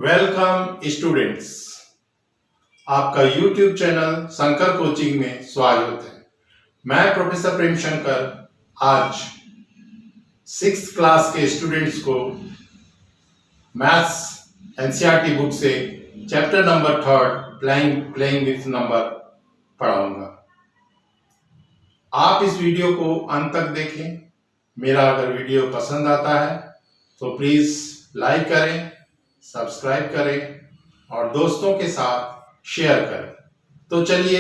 Welcome students, आपका YouTube channel Shankar coaching में स्वागत है। मैं प्रोफेसर प्रेम शंकर आज 6th क्लास के स्टूडेंट्स को मैथ्स एनसीईआरटी बुक से chapter number 3 playing with number पढ़ाऊंगा। आप इस वीडियो को अंत तक देखें। मेरा अगर वीडियो पसंद आता है तो प्लीज लाइक करें, सब्सक्राइब करें और दोस्तों के साथ शेयर करें। तो चलिए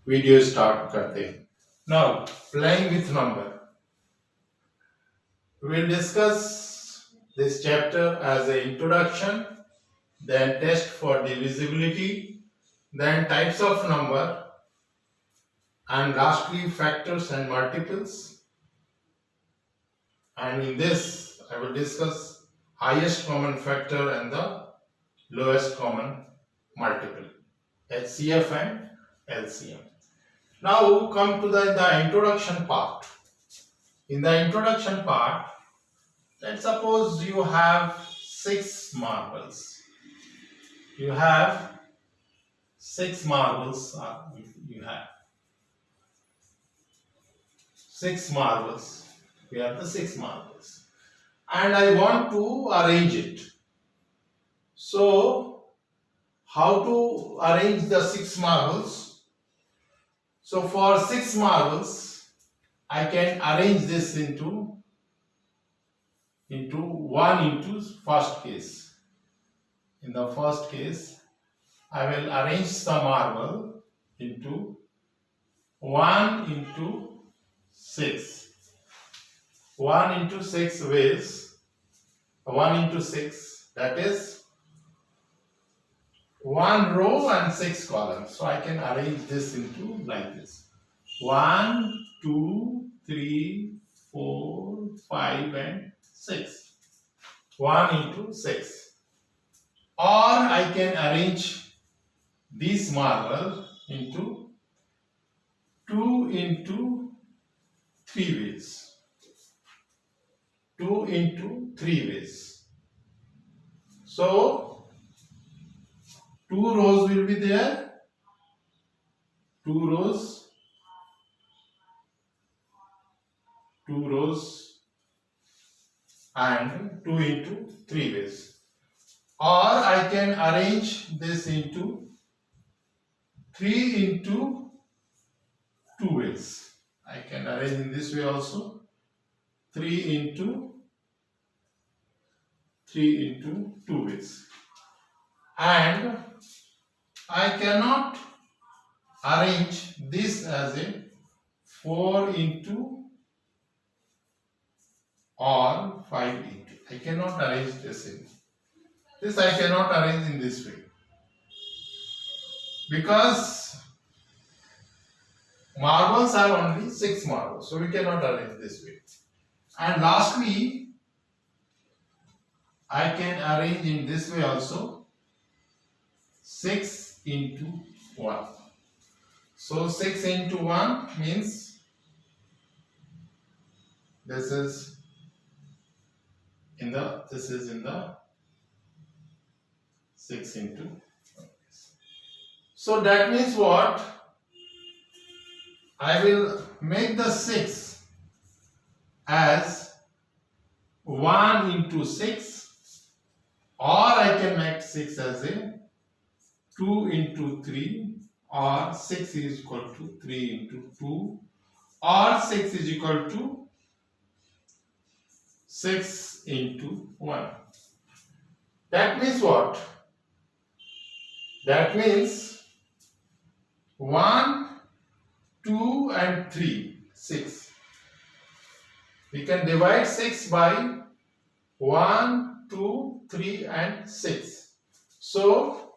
वीडियो स्टार्ट करते हैं। Now playing with number, we'll discuss this chapter as an introduction, then test for divisibility, then types of number, and lastly factors and multiples. And in this I will discuss highest common factor and the lowest common multiple, HCF and LCM. Now come to the introduction part. In the introduction part, let's suppose you have 6 marbles. You have 6 marbles. You have 6 marbles. We have the 6 marbles. And I want to arrange it. So, how to arrange the 6 marbles? So, for 6 marbles, I can arrange this into 1 into first case. In the first case, I will arrange the marble into 1 into 6. 1 into 6 ways. 1 into 6, that is 1 row and 6 columns. So I can arrange this into like this: 1, 2, 3, 4, 5 and 6. 1 into 6. Or I can arrange this marble into 2 into 3 ways. 2 into 3 ways. So 2 rows will be there. 2 rows. 2 rows and 2 into 3 ways. Or I can arrange this into 3 into 2 ways. I can arrange in this way also. 3 into 2 ways. And I cannot arrange this as a 4 into or 5 into. I cannot arrange this in. This I cannot arrange in this way. Because marbles are only 6 marbles. So we cannot arrange this way. And lastly, I can arrange in this way also. 6 into 1. So 6 into 1 means this is in the 6 into 1. So that means what? I will make the 6 as 1 into 6, or I can make 6 as a 2 into 3, or 6 is equal to 3 into 2, or 6 is equal to 6 into 1. That means what? That means 1, 2 and 3, 6. We can divide 6 by 1, 2, 3 and 6. So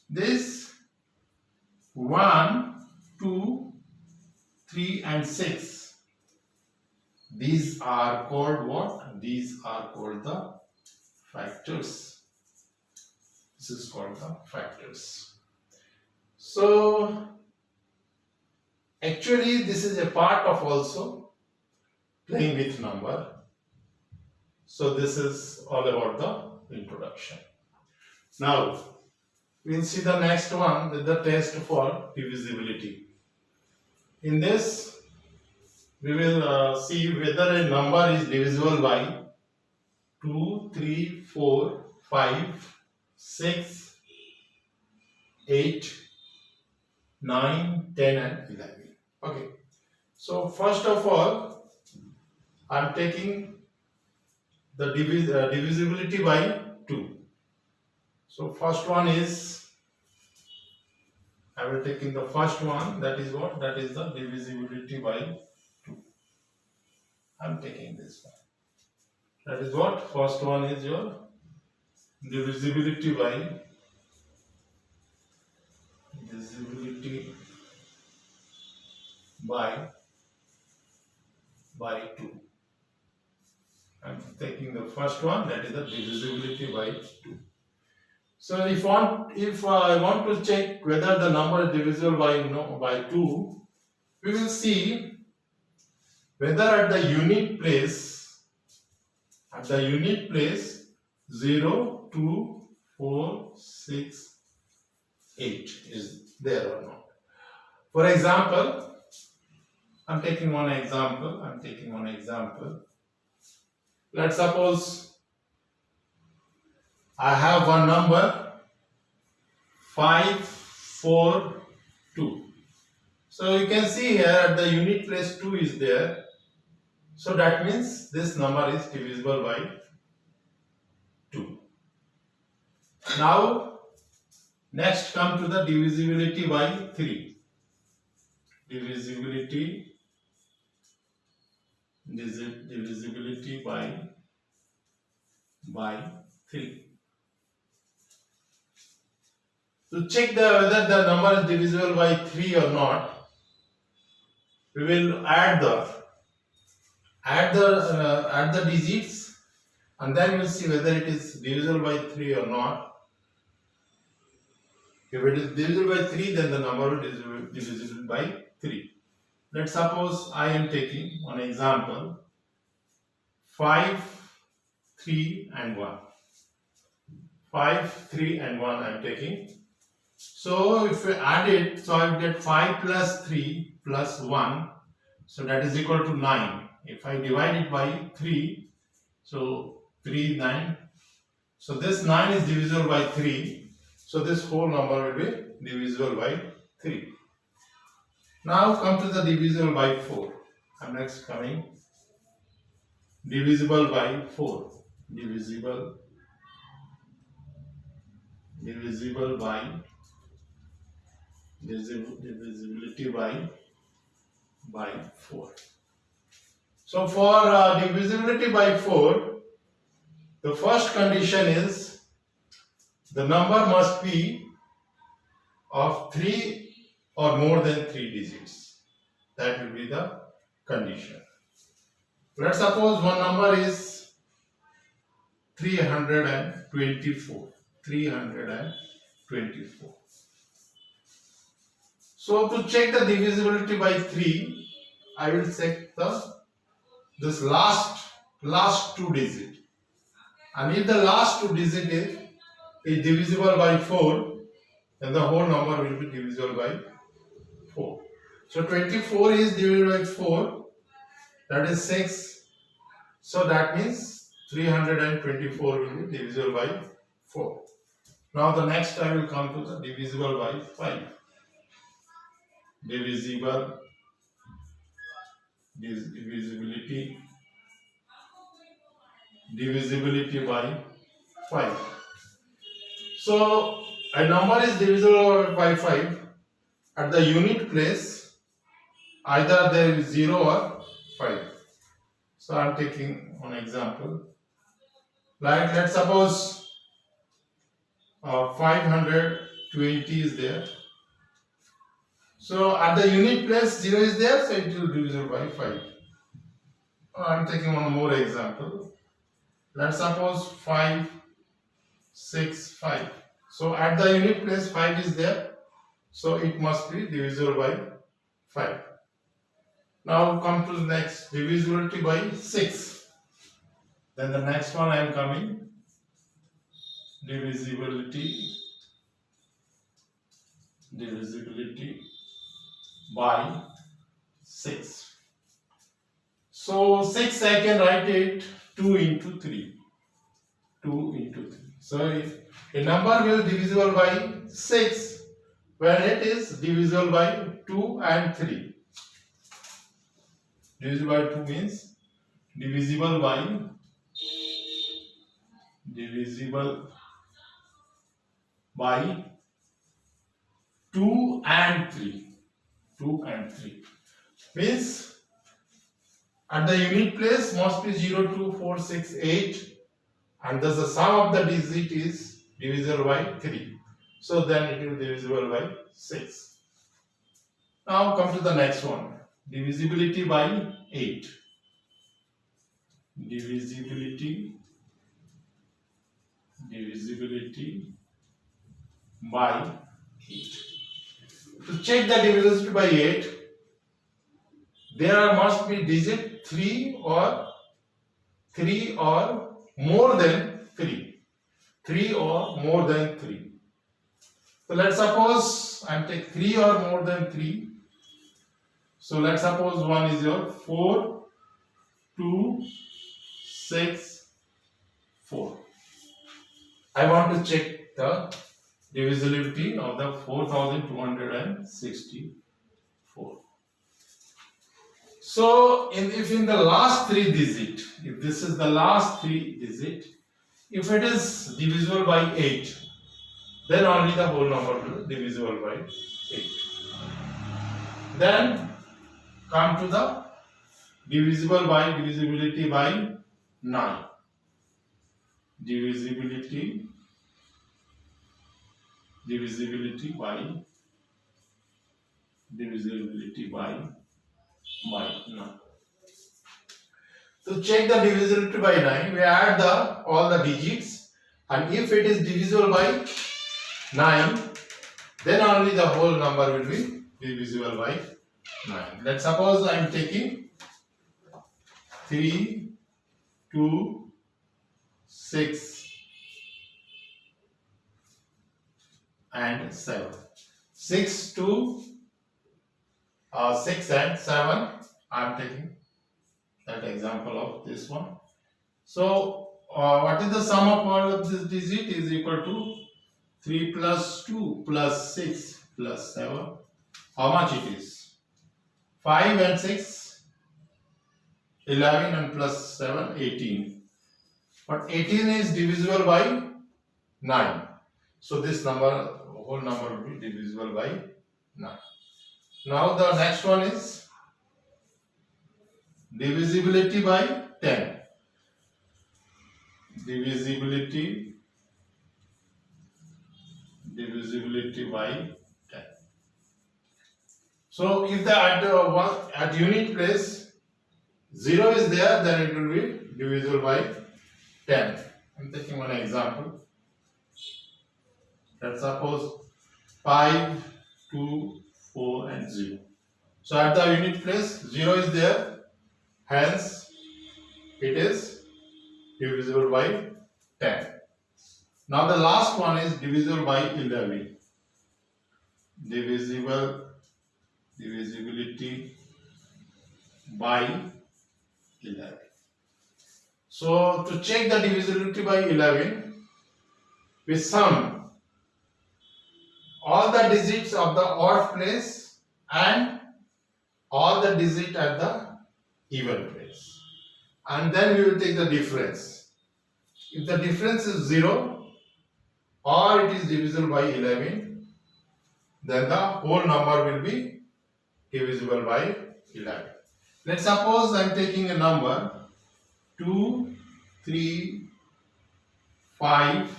this 1, 2, 3 and 6, these are called what? These are called the factors. This is called the factors. So actually this is a part of also playing with number. So this is all about the introduction. Now we'll see the next one with the test for divisibility. In this, we will see whether a number is divisible by 2, 3, 4, 5, 6, 8, 9, 10 and 11. Okay. So first of all, I am taking the divisibility by 2. So first one is, I will take in the first one, that is what? That is the divisibility by 2. I am taking this one. That is what? First one is your divisibility by 2. I am taking the first one, that is the divisibility by 2. So if I want to check whether the number is divisible by 2, we will see whether at the unit place 0, 2, 4, 6, 8 is there or not. For example, I'm taking one example. Let's suppose I have one number 5, 4, 2. So you can see here at the unit place 2 is there. So that means this number is divisible by 2. Now next come to the divisibility by 3. Divisibility by 3. To check whether the number is divisible by 3 or not, we will add the digits, and then we will see whether it is divisible by 3 or not. If it is divisible by 3, then the number will be divisible by 3. Let's suppose I am taking one example 5, 3 and 1. 5, 3 and 1 I am taking. So if we add it, so I will get 5 plus 3 plus 1, so that is equal to 9. If I divide it by 3, so 3, 9. So this 9 is divisible by 3. So this whole number will be divisible by 3. Now come to the divisible by 4. I'm next coming. Divisible by 4. Divisibility by 4. So for divisibility by 4, the first condition is the number must be of 3 or more than 3 digits. That will be the condition. Let's suppose one number is 324. So to check the divisibility by 3, I will check this last 2 digit. And if the last 2 digit is divisible by 4, then the whole number will be divisible by 4. So 24 is divided by 4, that is 6. So that means 324 will be divisible by 4. Now the next I will come to the divisible by 5. Divisibility by 5. So a number is divisible by 5 at the unit place, either there is 0 or 5. So I am taking one example. Like let's suppose 520 is there. So at the unit place 0 is there, so it will be divisible by 5. I am taking one more example. Let's suppose 5, 6, 5. So at the unit place 5 is there, so it must be divisible by 5. Now come to the next, divisibility by 6. Then the next one I am coming, divisibility by 6. So 6 I can write it 2 into 3. 2 into 3. So if a number will divisible by 6 when it is divisible by 2 and 3. Divisible by 2 means divisible by 2 and 3. 2 and 3 means at the unit place must be 0, 2, 4, 6, 8, and thus the sum of the digit is divisible by 3. So then it will be divisible by 6. Now come to the next one. Divisibility by 8. Divisibility by 8. To check the divisibility by 8, there must be digit 3 or more than 3. 3 or more than 3. So let's suppose I take 3 or more than 3. So let's suppose one is your 4, 2, 6, 4. I want to check the divisibility of the 4264. So if in the last 3 digit, if this is the last 3 digit, if it is divisible by 8, then only the whole number will be divisible by 8. Then come to the divisibility by 9. Divisibility by 9. To check the divisibility by 9, we add all the digits, and if it is divisible by 9, then only the whole number will be divisible by 9. Let's suppose I am taking 3, 2, 6 and 7. 6 and 7, I am taking that example of this one. So what is the sum of all of this digit is equal to 3 plus 2 plus 6 plus 7. How much it is? 5 and 6, 11, and plus 7, 18. But 18 is divisible by 9. So this whole number will be divisible by 9. Now the next one is divisibility by 10. Divisibility by 10. So if the at unit place 0 is there, then it will be divisible by 10. I'm taking one example. Let's suppose 5, 2, 4 and 0. So at the unit place 0 is there, hence it is divisible by 10. Now the last one is divisible by 11. Divisibility by 11. So to check the divisibility by 11, we sum all the digits of the odd place and all the digits at the even place, and then we will take the difference. If the difference is 0 or it is divisible by 11, then the whole number will be divisible by 11. Let's suppose I am taking a number 2, 3, 5,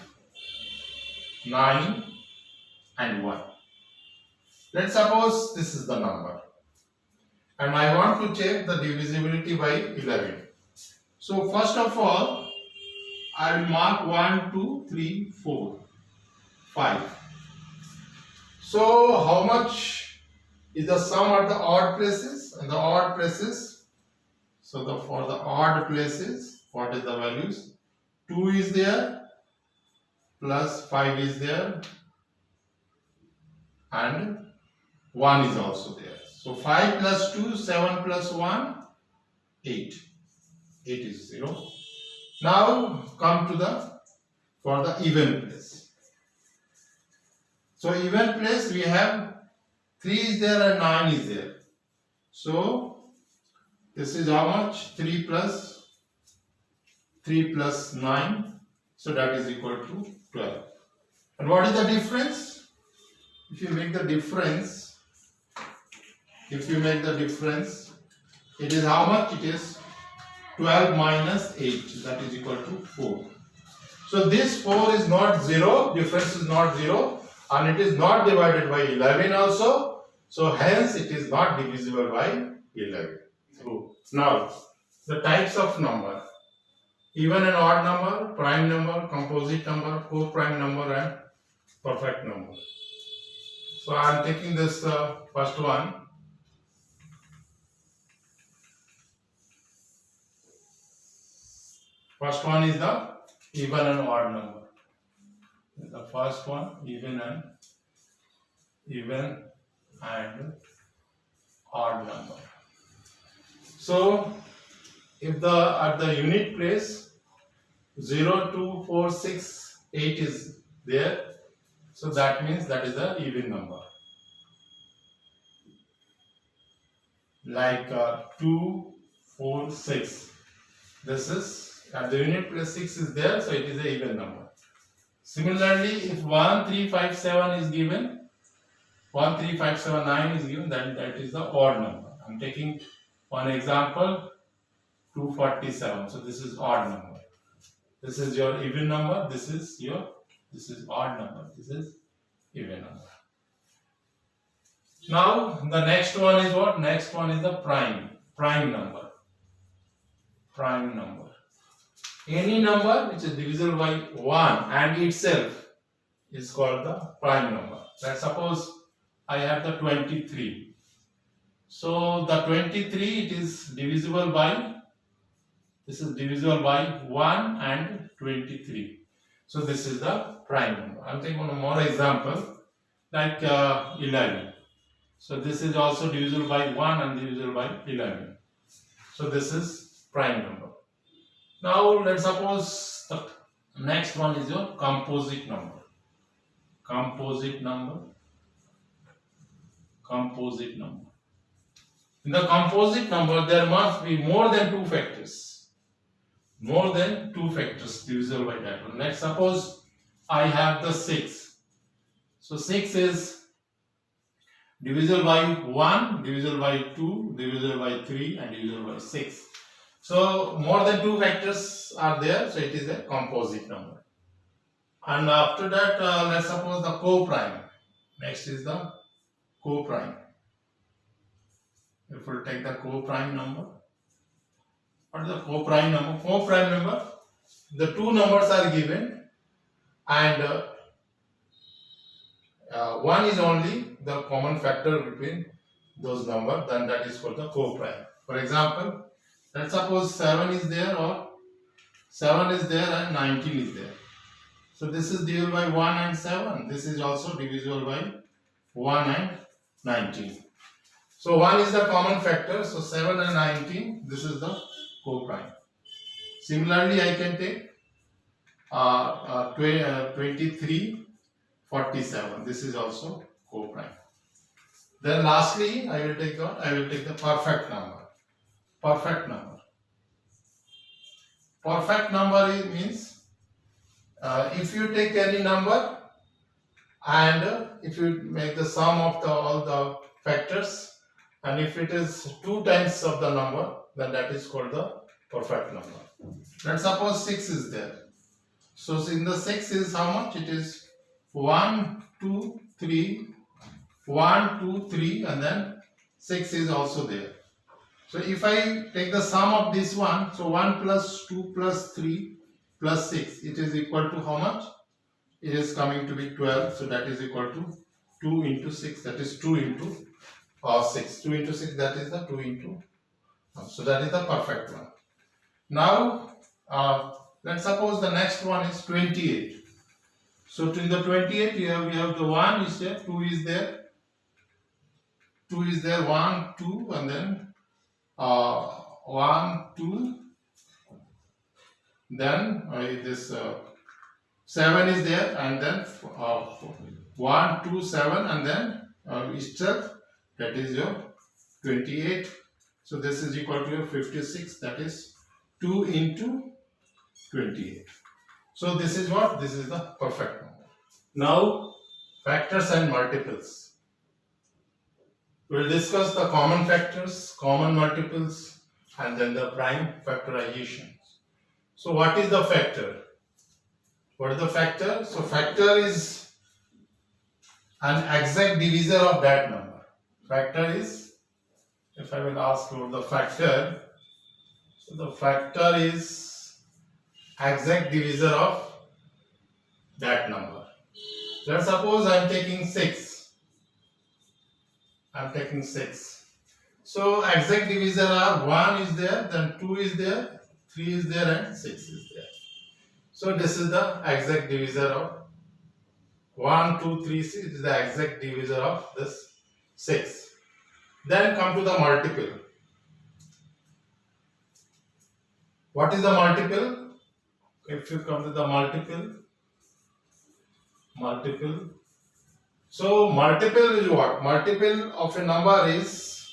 9 and 1. Let's suppose this is the number and I want to check the divisibility by 11. So first of all, I will mark 1, 2, 3, 4, 5. So how much is the sum at the odd places? And the odd places, so for the odd places, what is the values? 2 is there, plus 5 is there and 1 is also there. So 5 plus 2, 7 plus 1, 8. 8 is 0. Now come to for the even place. So even place we have 3 is there and 9 is there. So this is how much? 3 plus 9. So that is equal to 12. And what is the difference? If you make the difference, it is how much? It is 12 minus 8, that is equal to 4. So this 4 is not 0, difference is not 0, and it is not divided by 11 also. So hence it is not divisible by 11. So now the types of number: even and odd number, prime number, composite number, co-prime number, and perfect number. So I am taking this first one. First one is the even and odd number. The first one, even and odd number. So if at the unit place 0, 2, 4, 6, 8 is there, so that means that is the even number. Like 2, 4, 6. This is at the unit place 6 is there, so it is a even number. Similarly, if 1, 3, 5, 7 is given, 1, 3, 5, 7, 9 is given, then that is the odd number. I am taking one example, 247. So this is odd number. This is your even number. This is odd number. This is even number. Now the next one is what? Next one is the prime number. Prime number. Any number which is divisible by 1 and itself is called the prime number. Let's suppose I have the 23. So the 23, it is divisible by, this is divisible by 1 and 23. So this is the prime number. I am taking one more example, like 11. So this is also divisible by 1 and divisible by 11. So this is prime number. Now let's suppose the next one is your composite number. Composite number. In the composite number, there must be more than 2 factors. More than 2 factors divisible by that one. Let's suppose I have the 6. So 6 is divisible by 1, divisible by 2, divisible by 3, and divisible by 6. So more than 2 factors are there, so it is a composite number. And after that, let's suppose the co-prime. Next is the co-prime. If we take the co-prime number, what is the co-prime number? Co-prime number, the 2 numbers are given, and one is only the common factor between those numbers, then that is called the co-prime. For example, let's suppose 7 is there, or 7 is there and 19 is there. So this is divisible by 1 and 7. This is also divisible by 1 and 19. So 1 is the common factor. So 7 and 19, this is the co-prime. Similarly, I can take 23, 47. This is also co-prime. Then lastly, I will take the perfect number. Perfect number. Perfect number means if you take any number and if you make the sum of all the factors, and if it is 2 times of the number, then that is called the perfect number. Let's suppose 6 is there. So in the 6 is how much? It is 1, 2, 3, 1, 2, 3, and then 6 is also there. So if I take the sum of this one, so 1 plus 2 plus 3 plus 6, it is equal to how much? It is coming to be 12. So that is equal to 2 into 6, that is 2 into 6. 2 into 6, that is the 2 into. So that is the perfect one. Now let's suppose the next one is 28. So in the 28 we have the 1 is there, 2 is there, 2 is there, 1, 2, and then 1, 2, then this 7 is there, and then 1, 2, 7, and then itself, that is your 28. So this is equal to your 56, that is 2 into 28. So this is what? This is the perfect number. Now factors and multiples. We will discuss the common factors, common multiples, and then the prime factorizations. So what is the factor? What is the factor? So factor is an exact divisor of that number. Factor is, if I will ask for the factor, so the factor is exact divisor of that number. Let's suppose I am taking 6. I am taking 6. So exact divisor are 1 is there, then 2 is there, 3 is there, and 6 is there. So this is the exact divisor of 1, 2, 3, 6. It is the exact divisor of this 6. Then come to the multiple. What is the multiple? If you come to the multiple. So multiple is what? Multiple of a number is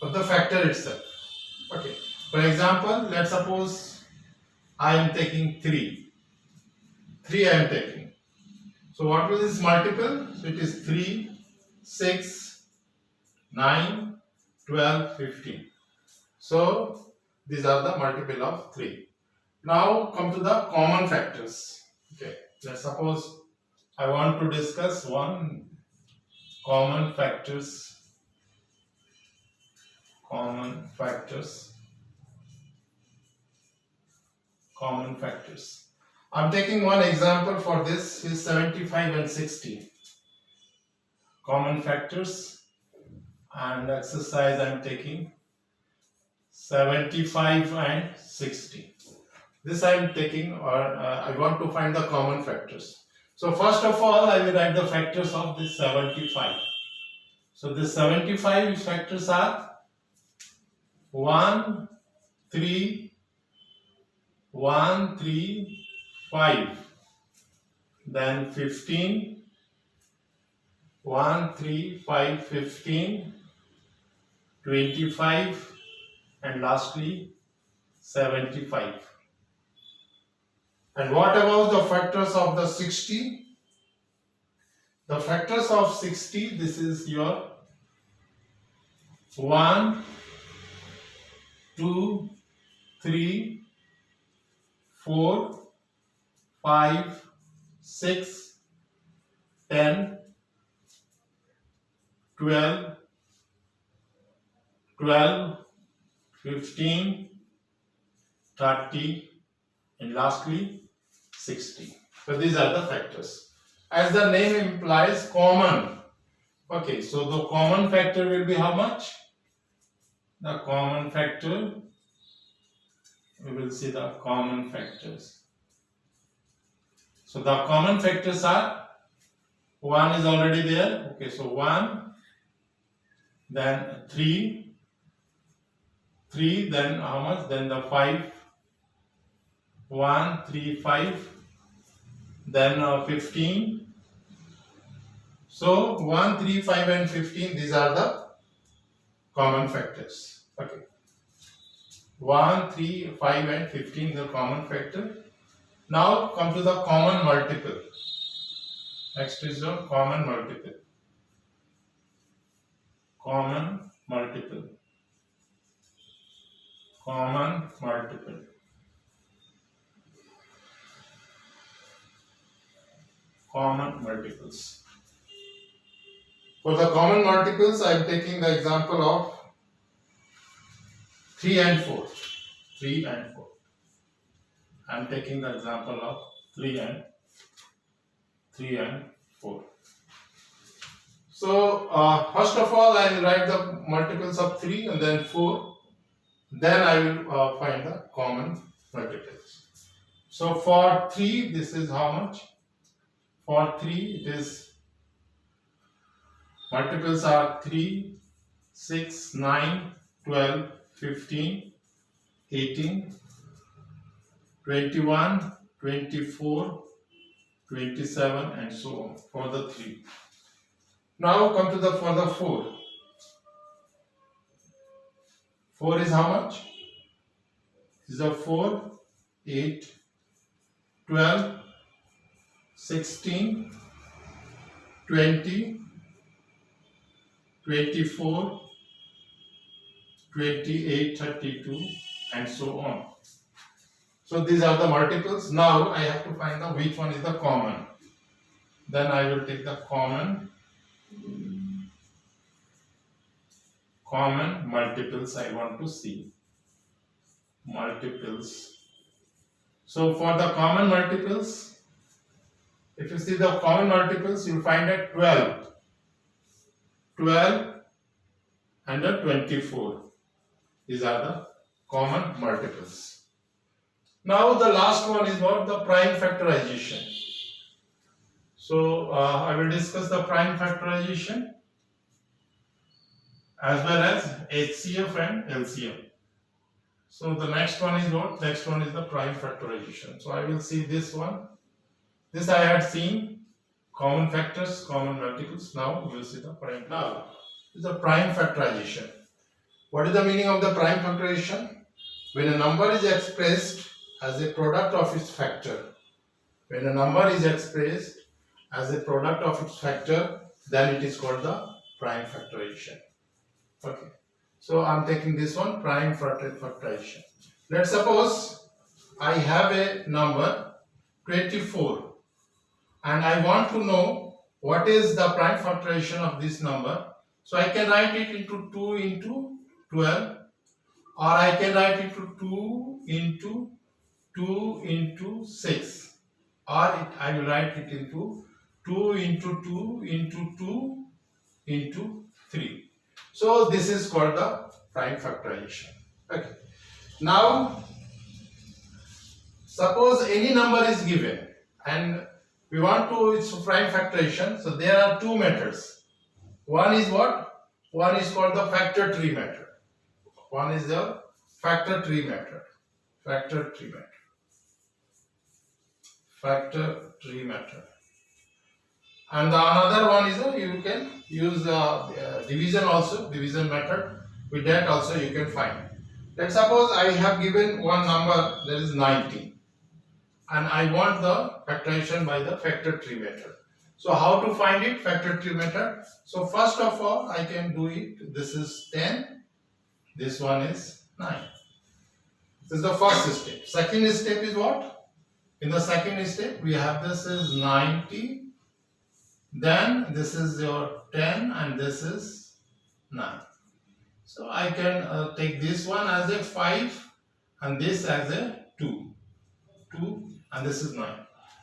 of the factor itself. Okay. For example, let's suppose I am taking 3. 3 I am taking. So what will this multiple? So it is 3, 6, 9, 12, 15. So these are the multiple of 3. Now come to the common factors. Okay. Let's suppose I want to discuss one common factors. Common factors. I'm taking one example for this is 75 and 60. Common factors, and exercise I'm taking 75 and 60. This I am taking, or I want to find the common factors. So first of all, I will write the factors of this 75. So the 75 factors are 1, 3, 1, 3, 5. Then 15, 1, 3, 5, 15, 25, and lastly 75. And what about the factors of the 60? The factors of 60, this is your 1, 2, 3, 4, 5, 6, 10, 12, 15, 30, and lastly 60. So these are the factors. As the name implies, common. Okay, so the common factor will be how much? The common factor, we will see the common factors. So the common factors are 1 is already there. Okay, so 1, then 3, then how much? Then the 5, 1, 3, 5, then 15. So 1, 3, 5, and 15, these are the common factors. Okay. 1, 3, 5, and 15 the common factor. Now come to the common multiple. Next is the common multiple. Common multiple. Common multiple. Common multiples. For the common multiples, I am taking the example of 3 and 4. 3 and 4. I am taking the example of 3 and 4. So first of all, I will write the multiples of 3 and then 4. Then I will find the common multiples. So for 3, this is how much? For 3 it is multiples are 3, 6, 9, 12, 15, 18, 21, 24, 27 and so on for the 3. Now come to the for the 4. 4 is how much? This is a 4, 8, 12, 16, 20, 24, 28, 32 and so on. So these are the multiples. Now I have to find out which one is the common. Then I will take the common multiples I want to see. Multiples. So for the common multiples, if you see the common multiples, you will find that 12 and 24. These are the common multiples. Now the last one is what? The prime factorization. So I will discuss the prime factorization as well as HCF and LCM. So the next one is what? Next one is the prime factorization. So I will see this one. This I had seen common factors, common multiples. Now we will see the prime. Now this is the prime factorization. What is the meaning of the prime factorization? When a number is expressed as a product of its factor. When a number is expressed as a product of its factor, then it is called the prime factorization. Okay. So I am taking this one, prime factorization. Let's suppose I have a number 24 and I want to know what is the prime factorization of this number. So I can write it into 2 into 12, or I can write it to 2 into 2 into 6, or I will write it into 2 into 2 into 2 into 3. So this is called the prime factorization. Okay. Now suppose any number is given and we want to its prime factorization. So there are two methods. One is what? One is called the factor tree method. One is the factor tree method. Factor tree method. Factor tree method. And the another one is you can use division also, division method. With that also you can find. Let's suppose I have given one number that is 90 and I want the factorization by the factor tree method. So how to find it? Factor tree method. So first of all I can do it. This is 10. This one is 9. This is the first step. Second step is what? In the second step we have this is 90. Then this is your 10 and this is 9. So I can take this one as a 5 and this as a 2. 2 and this is 9.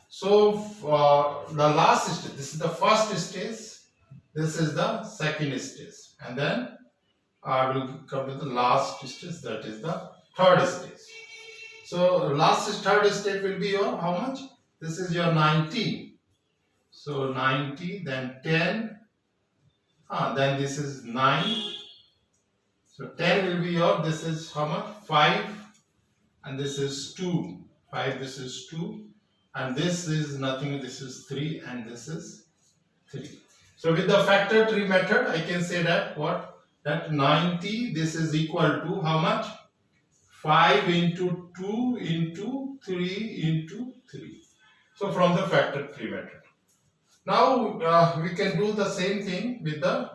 So the last stage, this is the first stage, this is the second stage, and then I will come to the last stage, that is the third stage. So last third step will be your how much? This is your 90. So 90, then 10, then this is 9. So 10 will be your, this is how much? 5, and this is 2. 5, this is 2, and this is nothing, this is 3, and this is 3. So with the factor tree method, I can say that what? That 90, this is equal to how much? 5 into 2 into 3 into 3. So from the factor tree method. Now we can do the same thing with the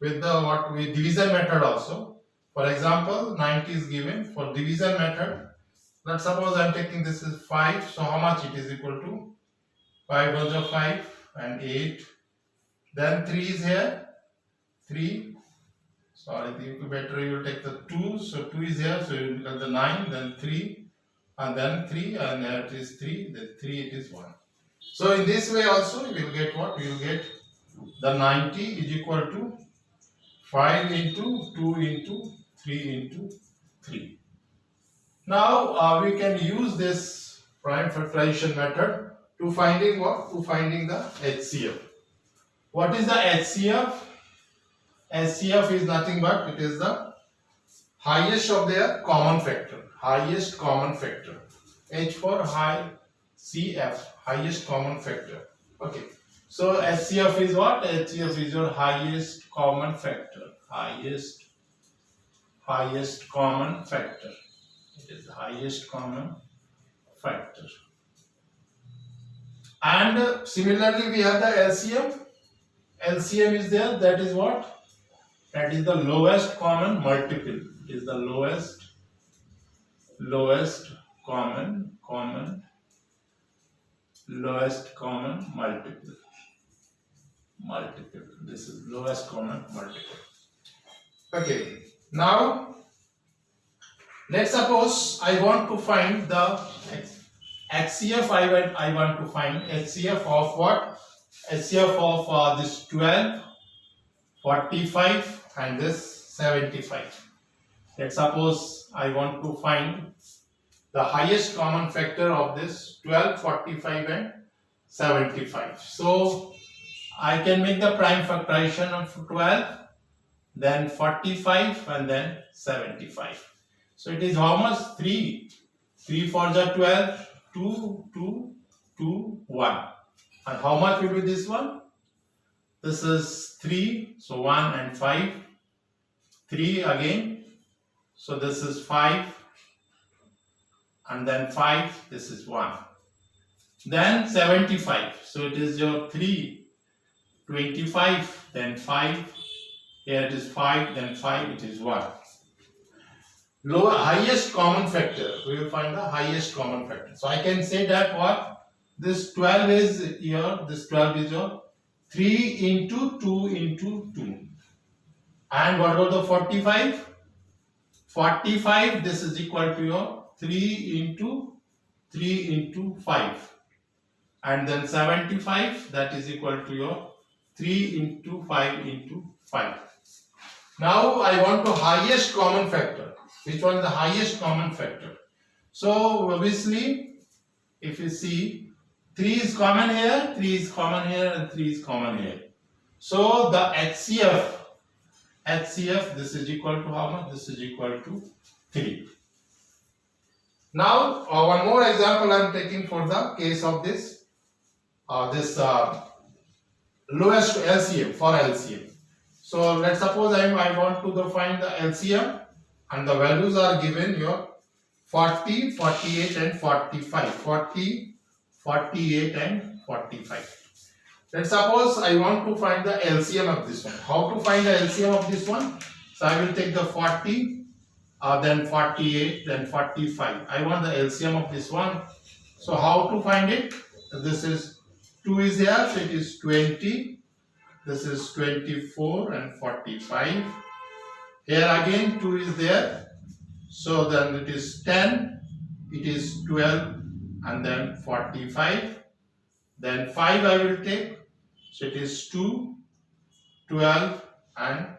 division method also. For example, 90 is given for division method. Let's suppose I am taking this is 5. So how much it is equal to? 5 ones are 5 and 8. Then 3 is here. 3. Sorry, better you will take the 2. So 2 is here. So you will get the 9. Then 3. And then 3. And there it is 3. Then 3 it is 1. So in this way also you will get what? You will get the 90 is equal to 5 into 2 into 3 into 3. Now we can use this prime factorization method To finding what? To finding the HCF. What is the HCF? HCF is nothing but it is the highest of their common factor. Highest common factor. H for high, CF, highest common factor. Okay. So HCF is what? HCF is your highest common factor. Highest common factor. It is the highest common factor. And similarly we have the LCM. LCM is there. That is what? That is the lowest common multiple. It is the lowest common multiple. This is lowest common multiple. Okay. Now let's suppose I want to find the HCF. I want to find HCF of what? HCF of this 12, 45 and this 75. Let's suppose I want to find the highest common factor of this 12, 45 and 75. So I can make the prime factorization of 12, then 45 and then 75. So it is how much? 3. 3 for the 12, 2, 2, 2, 1. And how much will be this one? This is 3, so 1 and 5. 3 again, so this is 5. And then 5, this is 1. Then 75, so it is your 3, 25, then 5. Here it is 5, then 5, it is 1. Highest common factor, we will find the highest common factor. So I can say that what? This 12 is here, this 12 is your 3 into 2 into 2. And what about the 45? 45, this is equal to your 3 into 5. And then 75, that is equal to your 3 into 5 into 5. Now I want the highest common factor. Which one is the highest common factor? So obviously, if you see, 3 is common here, 3 is common here, and 3 is common here. So the HCF, this is equal to how much? This is equal to 3. Now one more example I am taking for the case of this lowest LCM, for LCM. So let's suppose I want to find the LCM and the values are given your 40, 48 and 45. 40, 48 and 45. Let's suppose I want to find the LCM of this one. How to find the LCM of this one? So I will take the 40, then 48, then 45. I want the LCM of this one. So how to find it? This is 2 is here, so it is 20. This is 24 and 45. Here again 2 is there. So then it is 10. It is 12 and then 45. Then 5 I will take. So it is 2, 12 and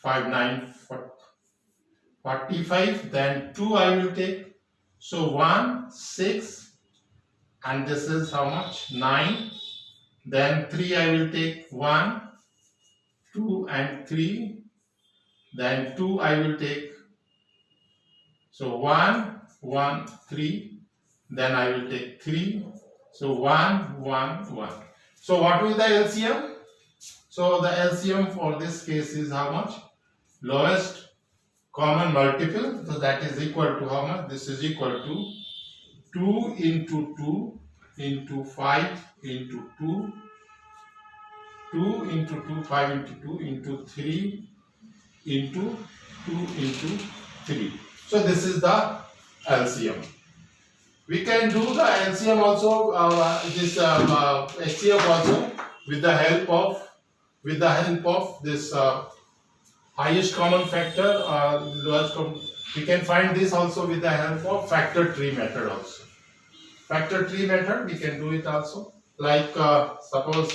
5, 9, 45. Then 2 I will take. So 1, 6 and this is how much? 9. Then 3 I will take. 1, 2 and 3. Then 2 I will take. So 1, 1, 3. Then I will take 3. So 1, 1, 1. So what will the LCM? So the LCM for this case is how much? Lowest common multiple. So that is equal to how much? This is equal to 2 into 2 into 5 into 2. 2 into 2, 5 into 2 into 3 into 2 into 3. So this is the LCM. We can do the LCM also, this HCF also with the help of this highest common factor, lowest common. We can find this also with the help of factor tree method also. Factor tree method we can do it also. Like suppose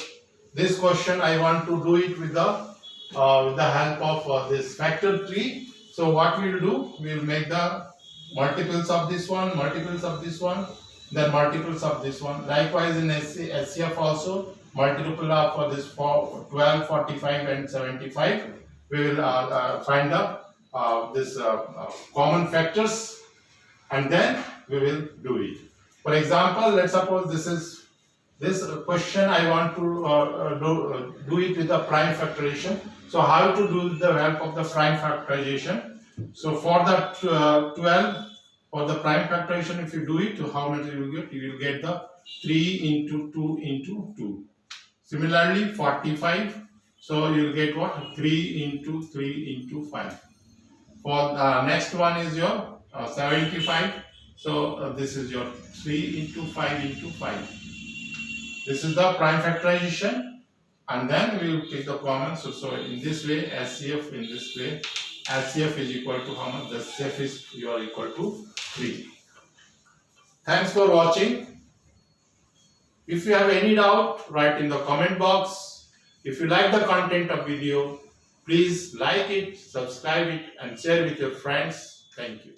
this question I want to do it with the help of this factor tree. So what we will do? We will make the multiples of this one, multiples of this one, then multiples of this one. Likewise in SCF also, multiple of for this 12, 45 and 75. We will find the common factors, and then we will do it. For example, let's suppose this question I want to do it with the prime factorization. So how to do the help of the prime factorization? So for the 12, for the prime factorization, if you do it, how much you will get? You will get the 3 into 2 into 2. Similarly, 45. So you will get what? 3 into 3 into 5. For the next one is your 75. So this is your 3 into 5 into 5. This is the prime factorization, and then we will take the common. So in this way, SCF in this way, SCF is equal to how much? The SCF is you are equal to 3. Thanks for watching. If you have any doubt, write in the comment box. If you like the content of video, please like it, subscribe it, and share with your friends. Thank you.